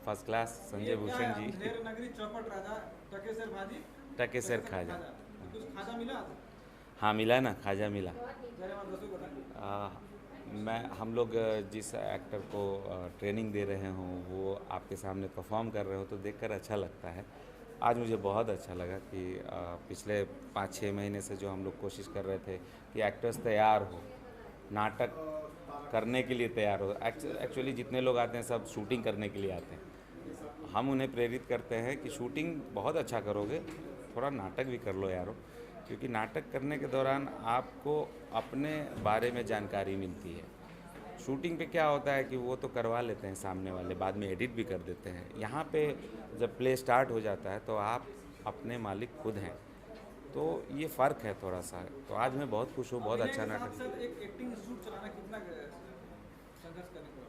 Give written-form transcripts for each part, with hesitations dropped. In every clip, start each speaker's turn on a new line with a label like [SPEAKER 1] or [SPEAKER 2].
[SPEAKER 1] First class Sanjay Bhushan ji.
[SPEAKER 2] Andher Nagari चौपट राजा टकेसर भाजी
[SPEAKER 1] टकेसर
[SPEAKER 2] टकेसर
[SPEAKER 1] खाजा।
[SPEAKER 2] खाजा। कुछ खाजा मिला आज?
[SPEAKER 1] हाँ मिला ना, खाजा मिला।
[SPEAKER 2] जरा वहाँ दसों बताइए।
[SPEAKER 1] आ, मैं हम लोग जिस एक्टर को ट्रेनिंग दे रहे हों वो आपके सामने परफॉर्म कर रहे हो तो देखकर अच्छा लगता है। आज मुझे बहुत अच्छा लगा कि पिछले 5-6 महीने से जो हम लोग कोशिश कर रहे थे कि एक्टर्स तैयार हो, नाटक करने के लिए तैयार हो। एक्चुअली जितने लोग आते हैं सब शूटिंग करने के लिए आते हैं। हम उन्हें प्रेरित करते हैं कि शूटिंग बहुत अच्छा करोगे, थोड़ा नाटक भी कर लो यारो, क्योंकि नाटक करने के दौरान आपको अपने बारे में जानकारी मिलती है। शूटिंग पे क्या होता है कि वो तो करवा लेते हैं सामने वाले, बाद में एडिट भी कर देते हैं। यहाँ पे जब प्ले स्टार्ट हो जाता है तो आप अपने मालिक खुद हैं, तो ये फ़र्क है थोड़ा सा। तो आज मैं बहुत खुश हूँ, बहुत
[SPEAKER 2] अभिनय
[SPEAKER 1] अच्छा
[SPEAKER 2] के साथ
[SPEAKER 1] नाटक।
[SPEAKER 2] साथ एक एक्टिंग इंस्टीट्यूट चलाना कितना संघर्ष करने को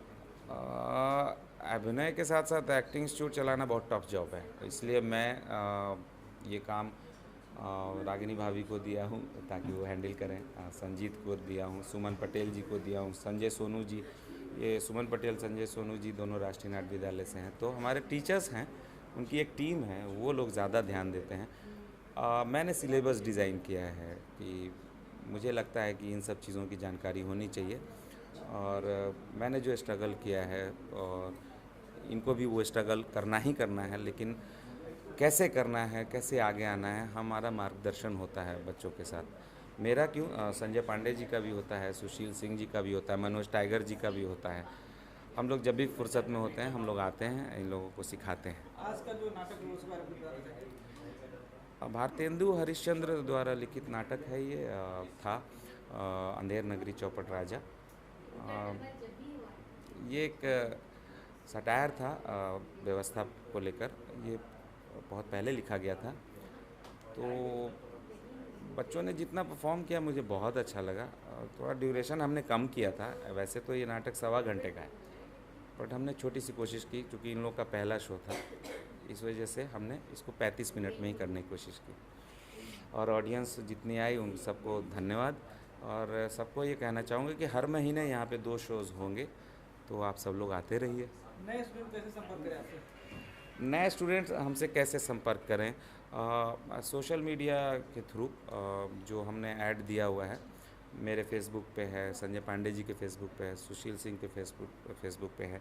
[SPEAKER 1] अभिनय के साथ साथ एक्टिंग इंस्टीट्यूट चलाना बहुत टफ जॉब है, इसलिए मैं ये काम रागिनी भाभी को दिया हूँ ताकि वो हैंडल करें। संजीत को दिया हूँ, सुमन पटेल जी को दिया हूँ, संजय सोनू जी। ये सुमन पटेल संजय सोनू जी दोनों राष्ट्रीय नाट्य विद्यालय से हैं, तो हमारे टीचर्स हैं, उनकी एक टीम है, वो लोग ज़्यादा ध्यान देते हैं। मैंने सिलेबस डिज़ाइन किया है कि मुझे लगता है कि इन सब चीज़ों की जानकारी होनी चाहिए, और मैंने जो स्ट्रगल किया है और इनको भी वो स्ट्रगल करना ही करना है, लेकिन कैसे करना है, कैसे आगे आना है, हमारा मार्गदर्शन होता है बच्चों के साथ। मेरा क्यों, संजय पांडे जी का भी होता है, सुशील सिंह जी का भी होता है, मनोज टाइगर जी का भी होता है। हम लोग जब भी फुर्सत में होते हैं हम लोग आते हैं, इन लोगों को सिखाते हैं।
[SPEAKER 2] आज का जो नाटक है उसके बारे में बताना चाहिए।
[SPEAKER 1] भारतेंदु हरिश्चंद्र द्वारा लिखित नाटक है ये। था अंधेर नगरी चौपट राजा। ये एक सटायर था व्यवस्था को लेकर। ये बहुत पहले लिखा गया था, तो बच्चों ने जितना परफॉर्म किया मुझे बहुत अच्छा लगा। थोड़ा ड्यूरेशन हमने कम किया था, वैसे तो ये नाटक 1.25 घंटे का है, बट हमने छोटी सी कोशिश की क्योंकि इन लोग का पहला शो था, इस वजह से हमने इसको 35 मिनट में ही करने की कोशिश की। और ऑडियंस जितनी आई उन सबको धन्यवाद। और सबको ये कहना चाहूँगा कि हर महीने यहाँ पे 2 शोज़ होंगे, तो आप सब लोग आते रहिए।
[SPEAKER 2] नए स्टूडेंट कैसे संपर्क करें आपसे?
[SPEAKER 1] नए स्टूडेंट्स हमसे कैसे संपर्क करें? सोशल मीडिया के थ्रू, जो हमने ऐड दिया हुआ है, मेरे फेसबुक पे है, संजय पांडे जी के फेसबुक पे है, सुशील सिंह के फेसबुक पे है,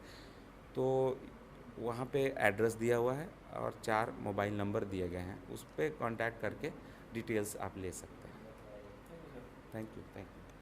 [SPEAKER 1] तो वहाँ पे एड्रेस दिया हुआ है और 4 मोबाइल नंबर दिए गए हैं, उस पर कांटेक्ट करके डिटेल्स आप ले सकते हैं। Thank you.